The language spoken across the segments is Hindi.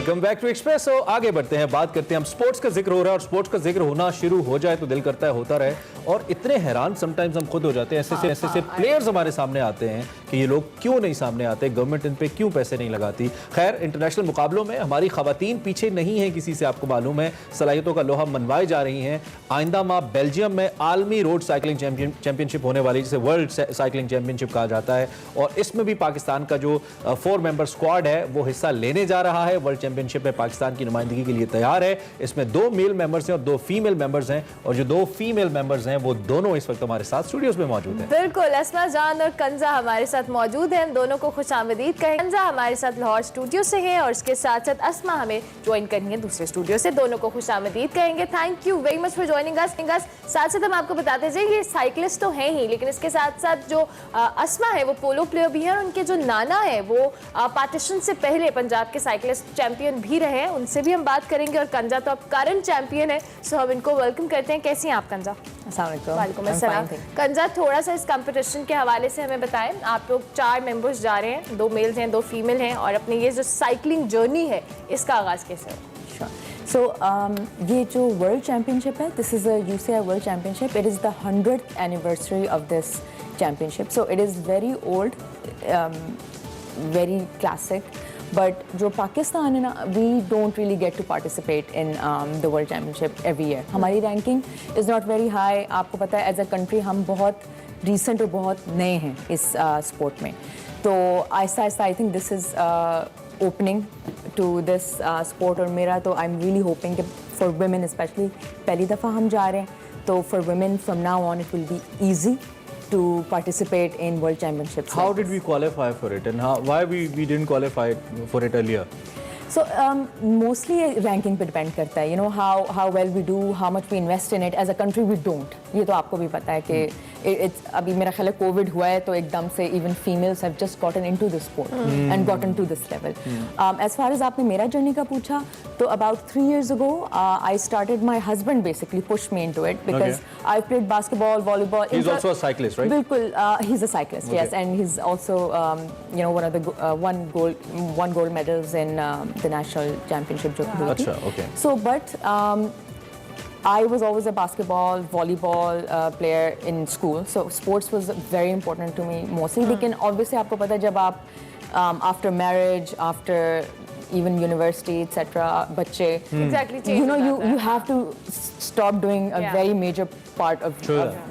Welcome back to espresso. आगे बढ़ते हैं, बात करते हैं। हम स्पोर्ट्स का जिक्र हो रहा है और स्पोर्ट्स का जिक्र होना शुरू हो जाए तो दिल करता है होता रहे, और इतने हैरान समटाइम्स हम खुद हो जाते हैं। ऐसे प्लेयर्स हमारे सामने आते हैं कि ये लोग क्यों नहीं सामने आते, गवर्नमेंट इन पे क्यों पैसे नहीं लगाती। खैर, इंटरनेशनल मुकाबलों में हमारी खवातीन पीछे नहीं है किसी से, आपको मालूम है। सलाहियतों का लोहा मनवाई जा रही हैं। आइंदा माह बेल्जियम में आलमी रोड साइकिलिंग चैंपियनशिप होने वाली, जिसे वर्ल्ड साइकिलिंग चैंपियनशिप कहा जाता है, और इसमें भी पाकिस्तान का जो 4 मेंबर स्क्वाड है वो हिस्सा लेने जा रहा है। वर्ल्ड चैंपियनशिप में पाकिस्तान की नुमाइंदगी के लिए तैयार है। इसमें 2 मेल मेंबर्स हैं और 2 फीमेल मेंबर्स हैं, और जो 2 फीमेल मेंबर्स हैं वो दोनों इस वक्त हमारे साथ स्टूडियोज में मौजूद हैं। बिल्कुल, अस्मा जान और कंजा हमारे साथ मौजूद हैं। हम दोनों को खुशामदीद कहें। कंजा हमारे साथ लाहौर स्टूडियो से हैं और इसके साथ साथ अस्मा हमें ज्वाइन करनी है दूसरे स्टूडियो से। दोनों को खुशामदीद कहेंगे। Thank you very much for joining us. साथ साथ हम आपको बताते जाए, ये साइकिलिस्ट तो हैं ही, लेकिन इसके साथ साथ जो अस्मा है वो पोलो प्लेयर भी है, और उनके जो नाना है वो पार्टीशन से पहले पंजाब के साइकिलिस्ट चैंपियन भी रहे हैं। उनसे भी हम बात करेंगे। और कंजा तो अब करंट चैंपियन है, सो हम इनको वेलकम करते हैं। कैसी हैं आप कंजा? वालेकुम अस्सलाम। कंजा, थोड़ा सा इस कंपटीशन के हवाले से हमें बताएं। आप लोग 4 मेंबर्स जा रहे हैं, 2 मेल्स हैं 2 फीमेल हैं, और अपनी ये जो साइकिलिंग जर्नी है इसका आगाज़ कैसे हो? So ये जो वर्ल्ड चैम्पियनशिप है, this is a UCI world championship. It is the 100th anniversary of this championship. So it is very old, very classic. But जो पाकिस्तान है ना, we don't really get to participate in the world championship every year. हमारी ranking is not very high. आपको पता है, एज अ कंट्री हम बहुत रिसेंट और बहुत नए हैं इस स्पोर्ट में. तो Aahista Aahista I think this is opening to this sport. और मेरा तो आई एम रियली होपिंग कि फॉर women स्पेशली, पहली दफ़ा हम जा रहे हैं, तो for women from now on it will be easy to participate in world championships. How did we qualify for it, and why we didn't qualify for it earlier? So mostly ranking पे depend करता है. You know how well we do, how much we invest in it. As a country we don't. ये तो आपको भी पता है कि अभी मेरा ख्याल है कोविड हुआ है तो एकदम से even females have just gotten into this sport and gotten to this level. As far as आपने मेरा जर्नी का पूछा, तो about 3 years ago I started, my husband basically pushed me into it because I played basketball, volleyball. He's also a cyclist, right? बिल्कुल, he is a cyclist, yes, and he's also you know one of the one gold medals in the national championship जो हुई थी. Okay. So but I was always a basketball, volleyball player in school, so sports was very important to me mostly. लेकिन obviously आपको पता है, जब आप after marriage, after even university, etc., बच्चे, exactly, you know, you have to stop doing a very major part of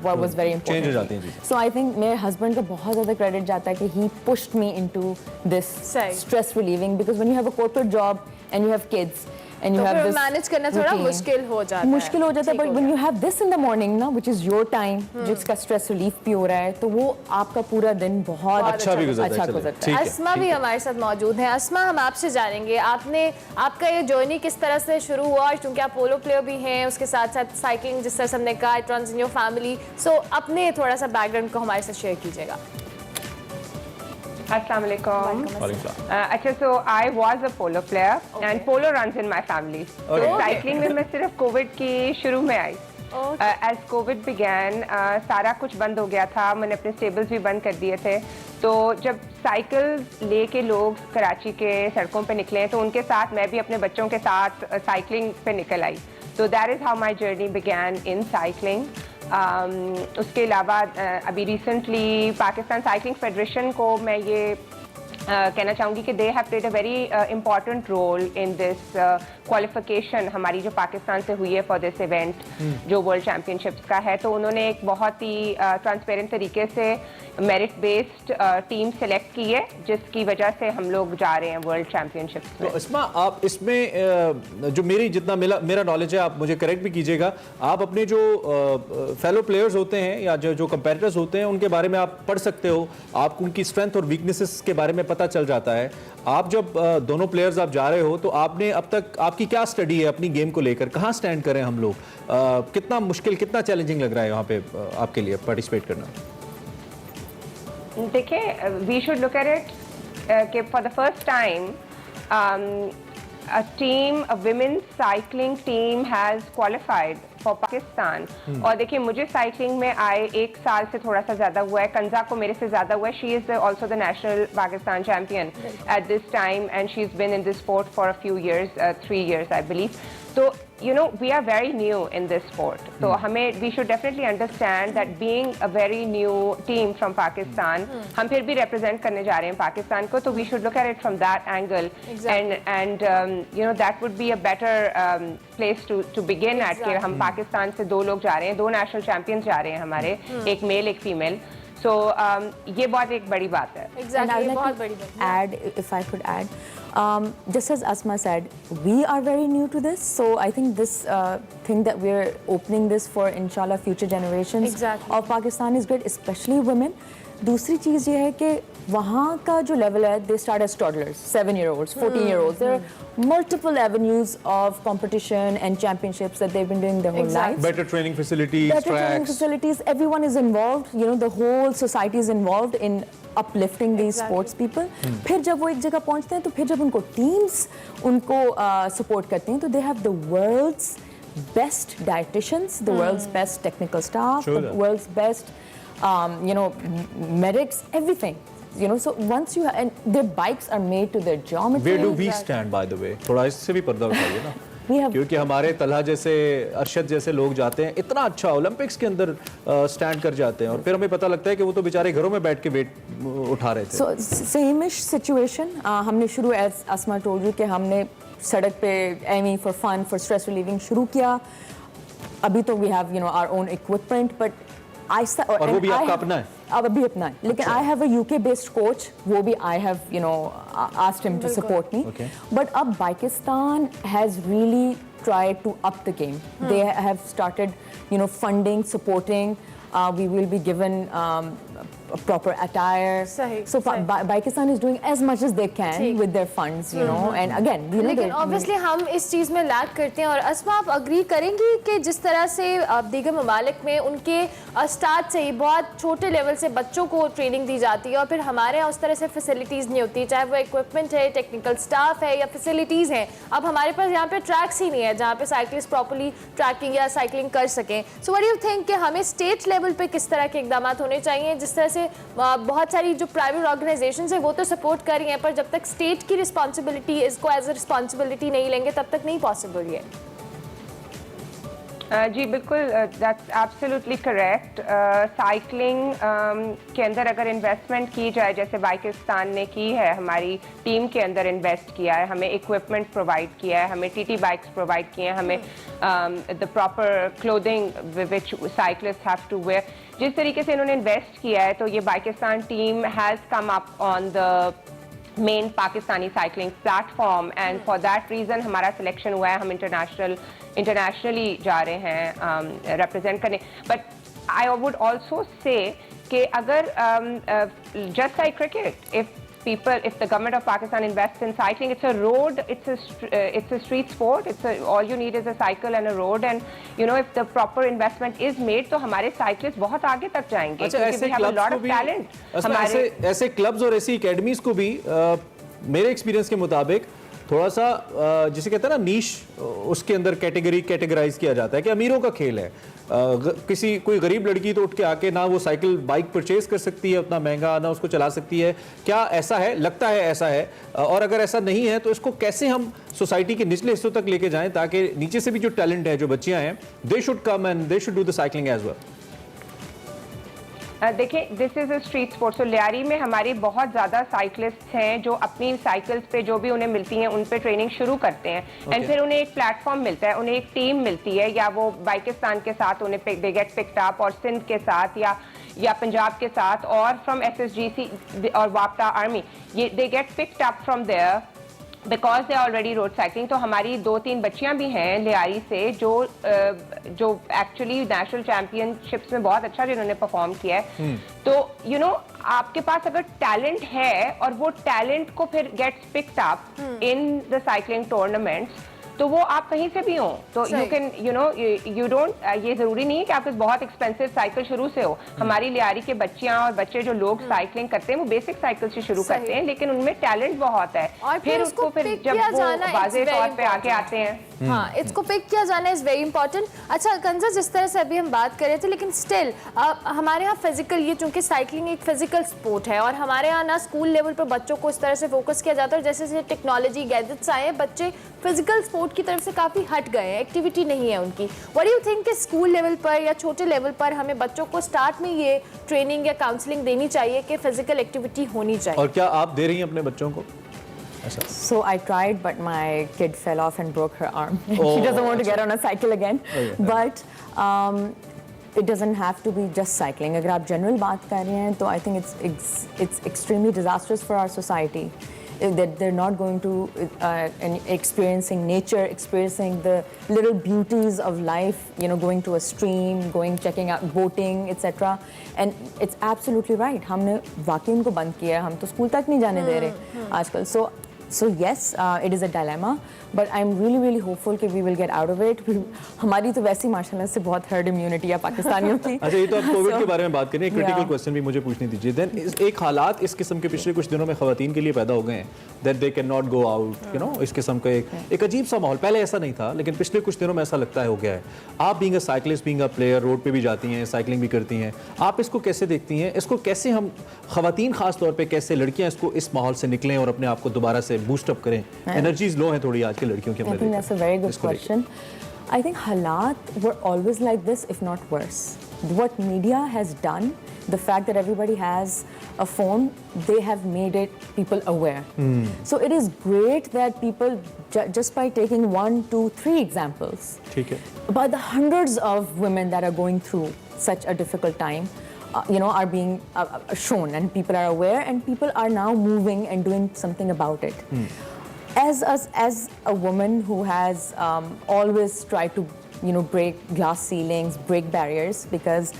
what was very important. Change हो जाती हैं. So I think मेरे husband का बहुत ज़्यादा credit जाता है कि he pushed me into this stress relieving, because when you have a corporate job and you have kids and you have this manage करना थोड़ा मुश्किल हो जाता है. But when you have this in the morning ना, व्हिच इज योर टाइम, जिसका स्ट्रेस रिलीफ भी हो रहा है, तो वो आपका पूरा दिन बहुत अच्छा गुजरता है. अस्मा भी हमारे साथ मौजूद है. अस्मा, हम आपसे जानेंगे, आपका ये जर्नी किस तरह से शुरू हुआ, क्योंकि आप पोलो प्लेयर भी हैं, उसके साथ साथ साइकिलिंग जिस तरह से हमने कहा, it runs in your family. So अपने थोड़ा सा बैकग्राउंड को हमारे साथ शेयर कीजिएगा. Assalamu alaikum. अच्छा, so I was a polo player and polo runs in my family. So cycling में मैं सिर्फ कोविड की शुरू में आई. As COVID began, सारा कुछ बंद हो गया था. मैंने अपने स्टेबल्स भी बंद कर दिए थे. तो जब साइकिल लेके लोग कराची के सड़कों पे निकले, तो उनके साथ मैं भी अपने बच्चों के साथ साइकिलिंग पे निकल आई. तो that is how my journey began in cycling. उसके अलावा अभी रिसेंटली पाकिस्तान साइकिलिंग फेडरेशन को मैं ये कहना चाहूँगी कि they have played a very important role in this qualification हमारी जो पाकिस्तान से हुई है फॉर दिस इवेंट जो वर्ल्ड चैम्पियनशिप्स का है. तो उन्होंने एक बहुत ही ट्रांसपेरेंट तरीके से मेरिट बेस्ड टीम सेलेक्ट की है, जिसकी वजह से हम लोग जा रहे हैं वर्ल्ड चैम्पियनशिप्स में. तो इसमें आप इसमें जो जितना मेरा नॉलेज है, आप मुझे करेक्ट भी कीजिएगा, आप अपने जो फेलो प्लेयर्स होते हैं या जो कंपेटिटर्स होते हैं उनके बारे में आप पढ़ सकते हो, आपको उनकी स्ट्रेंथ और वीकनेसेस के बारे में पता चल जाता है. आप जब दोनों प्लेयर्स आप जा रहे हो, तो आपने अब तक आपकी क्या स्टडी है अपनी गेम को लेकर, कहाँ स्टैंड करें हम लोग, कितना मुश्किल, कितना चैलेंजिंग लग रहा है वहाँ पे आपके लिए पार्टिसिपेट करना? देखिए, we should look at it कि for the first time a women's cycling team has qualified for Pakistan. और देखिए मुझे साइकिलिंग में आए 1 साल से थोड़ा सा ज़्यादा हुआ है, कंजा को मेरे से ज़्यादा हुआ है। She is also the national Pakistan champion at this time and she is been in this sport for a few years, 3 years I believe. तो you know we are very new in this sport, so हमें we should definitely understand that being a very new team from Pakistan, हम फिर भी represent करने जा रहे हैं पाकिस्तान को, तो we should look at it from that angle. Exactly. and you know that would be a better place to begin at कि हम पाकिस्तान से 2 लोग जा रहे हैं, 2 national champions जा रहे हैं हमारे, एक मेल एक फीमेल। So ये बहुत एक बड़ी बात है। And I एग्जैक्टली, would बहुत like बड़ी to बात। add, if I could add, just as Asma said, we are very new to this, so I think this thing that we're opening this for, inshallah, future generations Exactly. of Pakistan is great, especially women. दूसरी चीज़ ये है कि वहाँ का जो लेवल है, they start as toddlers, 7-year-olds, 14-year-olds. There are multiple avenues of competition and championships that they've been doing their whole Exactly. lives. better training facilities, Better training tracks. facilities, everyone is involved, you know, the whole society is involved in uplifting these Exactly. sports people. फिर जब वो एक जगह पहुंचते हैं तो फिर जब उनको teams उनको support करते हैं तो they have the world's best dietitians, the world's best technical staff, True the that. world's best you know, medics, everything. You know, so once you and their bikes are made to their geometry. Where do we stand, by the way? थोड़ा इससे भी पर्दा उठाइए ना। We have क्योंकि हमारे तलहा जैसे, अरशद जैसे लोग जाते हैं, इतना अच्छा ओलंपिक्स के अंदर स्टैंड कर जाते हैं, और फिर हमें पता लगता है कि वो तो बेचारे घरों में बैठ के वेट उठा रहे थे। So same-ish situation. हमने शुरू, as Asma told you, कि हमने सड़क पे Amy for fun, for stress relieving शुरू किया। अभी तो we have, you know, our own equipment, but और वो भी आपका अपना है? अब अभी अपना है, लेकिन I have a UK based coach, वो भी I have, you know, asked him to support me. Okay. But अब Pakistan has really tried to up the game. They have started, you know, funding, supporting. We will be given proper attire. सही, So सही। Pakistan is doing as much as they can ठीक। with their funds, you know. And again, you know, लेकिन ऑब्वियसली हम इस चीज़ में लैग करते हैं। और अस्मा, आप अग्री करेंगी कि जिस तरह से दीगर ममालिक में उनके स्टार्ट से ही बहुत छोटे लेवल से बच्चों को ट्रेनिंग दी जाती है, और फिर हमारे यहाँ उस तरह से फैसिलिटीज़ नहीं होती, चाहे वो इक्विपमेंट है, टेक्निकल स्टाफ है या फैसिलिटीज़ हैं। अब हमारे पास यहाँ पे ट्रैक्स ही नहीं है जहाँ पे साइकिलिस्ट प्रॉपर्ली ट्रैकिंग या साइकिलिंग कर सकें। So what do you think कि हमें स्टेट लेवल पे किस तरह के इकदाम होने चाहिए? जिस तरह से बहुत सारी जो प्राइवेट ऑर्गेनाइजेशंस हैं वो तो सपोर्ट कर रही हैं, पर जब तक स्टेट की रिस्पॉन्सिबिलिटी इसको एज अ रिस्पॉन्सिबिलिटी नहीं लेंगे तब तक नहीं पॉसिबल है। जी बिल्कुल, दैट्स एब्सोल्युटली करेक्ट। साइकिलिंग के अंदर अगर इन्वेस्टमेंट की जाए, जैसे पाकिस्तान ने की है, हमारी टीम के अंदर इन्वेस्ट किया है, हमें इक्विपमेंट प्रोवाइड किया है, हमें टीटी बाइक्स प्रोवाइड किए हैं, हमें the proper clothing which cyclist have to wear, जिस तरीके से इन्होंने इन्वेस्ट किया है, तो ये Pakistan team has come up on the main Pakistani cycling platform, and for that reason हमारा सिलेक्शन हुआ है, हम इंटरनेशनली जा रहे हैं रिप्रेजेंट करने। But I would also say कि अगर just like cricket, if the government of Pakistan invests in cycling, it's a road, it's a street sport, all you need is a cycle and a road, and you know if the proper investment is made, तो हमारे cyclists बहुत आगे तक जाएंगे। अच्छा, क्योंकि ऐसे we have a clubs lot को of भी, talent हमारे ऐसे क्लब्स और ऐसी एकेडमीज को भी मेरे एक्सपीरियंस के मुताबिक थोड़ा सा जिसे कहते हैं ना नीश, उसके अंदर कैटेगराइज किया जाता है कि अमीरों का खेल है। किसी कोई गरीब लड़की तो उठ के आके ना वो साइकिल बाइक परचेज कर सकती है उतना महंगा, ना उसको चला सकती है। क्या ऐसा है? लगता है ऐसा है। और अगर ऐसा नहीं है तो इसको कैसे हम सोसाइटी के निचले हिस्सों तक लेके जाएं ताकि नीचे से भी जो टैलेंट है, जो बच्चियां हैं, they should come and they should do the cycling as well. देखिए, this is a street sport. So Lyari में हमारे बहुत ज़्यादा साइकिलिस्ट्स हैं जो अपनी साइकिल्स पे जो भी उन्हें मिलती हैं उन पे ट्रेनिंग शुरू करते हैं, एंड फिर उन्हें एक प्लेटफॉर्म मिलता है, उन्हें एक टीम मिलती है, या वो पाकिस्तान के साथ उन्हें दे गेट पिक्ड अप, और सिंध के साथ या पंजाब के साथ, और फ्रॉम SSGC और वापटा आर्मी, ये they get picked up from there because they already road cycling. तो हमारी 2-3 बच्चियां भी हैं लियारी से जो एक्चुअली नेशनल चैंपियनशिप्स में बहुत अच्छा जिन्होंने परफॉर्म किया है। तो यू नो आपके पास अगर टैलेंट है और वो टैलेंट को फिर gets picked up in the cycling tournaments, तो वो आप कहीं से भी हो, तो you can you know you don't, ये जरूरी नहीं है कि आपके बहुत एक्सपेंसिव साइकिल शुरू से हो। हमारी लियारी के बच्चियां और बच्चे जो लोग साइकिलिंग करते हैं वो बेसिक साइकिल से शुरू करते हैं, लेकिन उनमें टैलेंट बहुत है, और फिर उसको फिर जब वो वाज़ेह तौर पे आगे आते हैं हाँ, इसको पिक किया जाना इज वेरी इंपॉर्टेंट। अच्छा कंजा, जिस तरह से अभी हम बात कर रहे थे, लेकिन स्टिल हमारे यहाँ फिजिकल, ये चूंकि साइकिलिंग एक फिजिकल स्पोर्ट है और हमारे यहाँ ना स्कूल लेवल पर बच्चों को इस तरह से फोकस किया जाता है, जैसे जैसे टेक्नोलॉजी गैजेट्स आए हैं बच्चे फिजिकल स्पोर्ट की तरफ से काफ़ी हट गए हैं, एक्टिविटी नहीं है उनकी। व्हाट डू यू थिंक कि स्कूल लेवल पर या छोटे लेवल पर हमें बच्चों को स्टार्ट में ये ट्रेनिंग या काउंसलिंग देनी चाहिए कि फिजिकल एक्टिविटी होनी चाहिए? और क्या आप दे रही हैं अपने बच्चों को ऐसा? So I tried, but my kid fell off and broke her arm. She doesn't want to get on a cycle again. But it doesn't have to be just cycling. अगर आप general बात कर रहे हैं, तो I think it's extremely disastrous for our society. That they're not going to and experiencing nature, experiencing the little beauties of life. You know, going to a stream, checking out boating, etc. And it's absolutely right. हमने वाकई इनको बंद किया है. हम तो स्कूल तक नहीं जाने दे रहे आजकल. So yes, it is a dilemma, but I'm really hopeful कि we will get out of it. हमारी तो वैसे ही माशाल्लाह से बहुत herd immunity है पाकिस्तानियों की. अच्छा, ये तो आप कोविड के बारे में बात करें, एक क्रिटिकल क्वेश्चन भी मुझे पूछनी दीजिए। देन एक हालात इस किस्म के पिछले कुछ दिनों में खवातीन के लिए पैदा हो गए हैं, that they can not go out, you know, इस किस्म का एक अजीब सा माहौल। पहले ऐसा नहीं था, लेकिन पिछले कुछ दिनों में ऐसा लगता है हो गया है। आप being a cyclist, being a player, road पे भी जाती हैं, साइकिलिंग भी करती हैं, आप इसको कैसे देखती हैं? इसको कैसे हम खवातीन खास तौर पे, कैसे लड़कियां इसको इस माहौल से निकलें और अपने आप को दोबारा से बूस्ट अप करें? एनर्जीज लो हैं थोड़ी आज की लड़कियों के I think that's a very good question. I think halat were always like this, if not worse. What media has done, the fact that everybody has a phone, they have made it people aware. So it is great that people, just by taking 1, 2, 3 examples, ठीक है, about the hundreds of women that are going through such a difficult time, you know, are being shown, and people are aware, and people are now moving and doing something about it. As a woman who has always tried to, you know, break glass ceilings, break barriers, because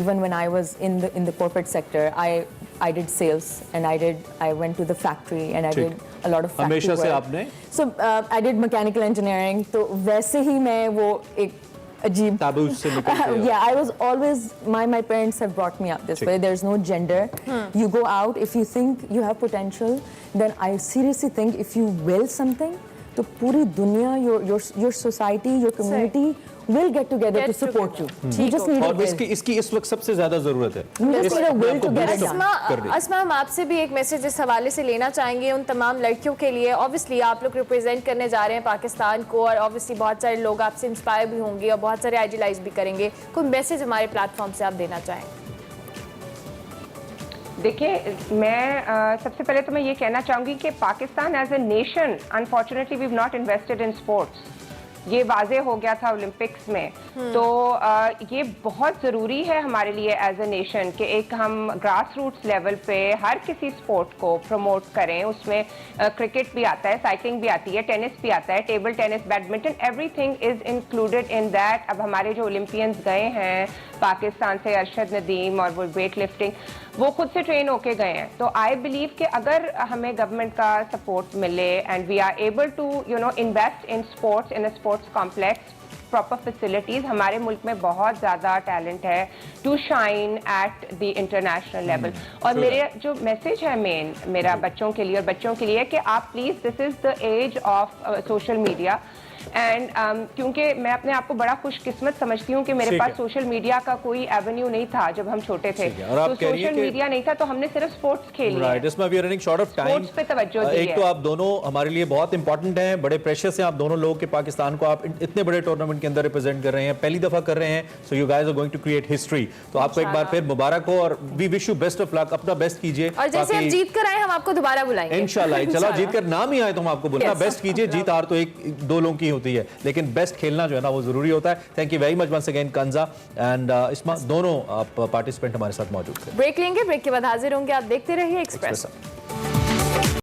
even when I was in the corporate sector, I did sales, and I went to the factory, and I did a lot of factory हमेशा से work. आपने? So I did mechanical engineering. तो वैसे ही मैं वो एक अजीब ताबू से निकल के yeah, I was always, my parents have brought me up this way. There's no gender. You go out, if you think you have potential, then I seriously think if you will something, तो पूरी दुनिया, your society, your community will get together to support you. You just need a और will. इसकी इस वक्त सबसे ज्यादा जरूरत है। You just need a will to get it done. अस्मा, हम आपसे भी एक मैसेज इस हवाले से लेना चाहेंगे उन तमाम लड़कियों के लिए। ऑब्वियसली आप लोग रिप्रेजेंट करने जा रहे हैं पाकिस्तान को, और ऑब्वियसली बहुत सारे लोग आपसे इंस्पायर भी होंगे और बहुत सारे आइडियलाइज भी करेंगे। कोई मैसेज हमारे प्लेटफॉर्म से आप देना चाहें? देखिए, मैं सबसे पहले तो मैं ये कहना चाहूँगी कि Pakistan as a nation, unfortunately we have not invested in sports. ये वाजे हो गया था ओलंपिक्स में। तो ये बहुत ज़रूरी है हमारे लिए एज ए नेशन कि एक हम ग्रास रूट्स लेवल पे हर किसी स्पोर्ट को प्रमोट करें। उसमें क्रिकेट भी आता है, साइकिलिंग भी आती है, टेनिस भी आता है, table tennis, badminton, everything is included in that. अब हमारे जो ओलंपियंस गए हैं पाकिस्तान से, अरशद नदीम, और वो वेट लिफ्टिंग, वो खुद से ट्रेन होके गए हैं। तो आई बिलीव कि अगर हमें गवर्नमेंट का सपोर्ट मिले and we are able to, you know, invest in sports, in a sports complex, proper facilities, हमारे मुल्क में बहुत ज़्यादा टैलेंट है to shine at the international level. और मेरे जो मैसेज है मेन मेरा बच्चों के लिए और बच्चों के लिए कि आप please, this is the age of social media, and क्योंकि मैं अपने आप को बड़ा खुशकिस्मत समझती हूँ कि मेरे पास सोशल मीडिया का कोई एवेन्यू नहीं था जब हम छोटे थे। तो सोशल मीडिया नहीं था, तो हमने सिर्फ स्पोर्ट्स खेली है। राइट, इसमें we are running short of time. Sports पे तवज्जो दी है। एक तो आप दोनों हमारे लिए बहुत इंपॉर्टेंट हैं, बड़े प्रेशियस हैं आप दोनों लोग कि पाकिस्तान को आप इतने बड़े टूर्नामेंट के अंदर रिप्रेजेंट कर रहे हैं, पहली दफा कर रहे हैं। So you guys are going to create history. तो आपको एक बार फिर मुबारक हो, और we wish you best of luck, अपना बेस्ट कीजिए। और जैसे आप जीत कर आए, हम आपको दोबारा बुलाएंगे इंशाल्लाह। चलो, जीत कर नाम ही आए तो हम आपको बोलना, बेस्ट कीजिए। जीत हार तो एक दो लोगों की होती है, लेकिन बेस्ट खेलना जो है ना वो जरूरी होता है। Thank you very much once again Kanza and Isma, दोनों आप पार्टिसिपेंट हमारे साथ मौजूद थे। ब्रेक लेंगे, ब्रेक के बाद हाजिर होंगे। आप देखते रहिए एक्सप्रेस।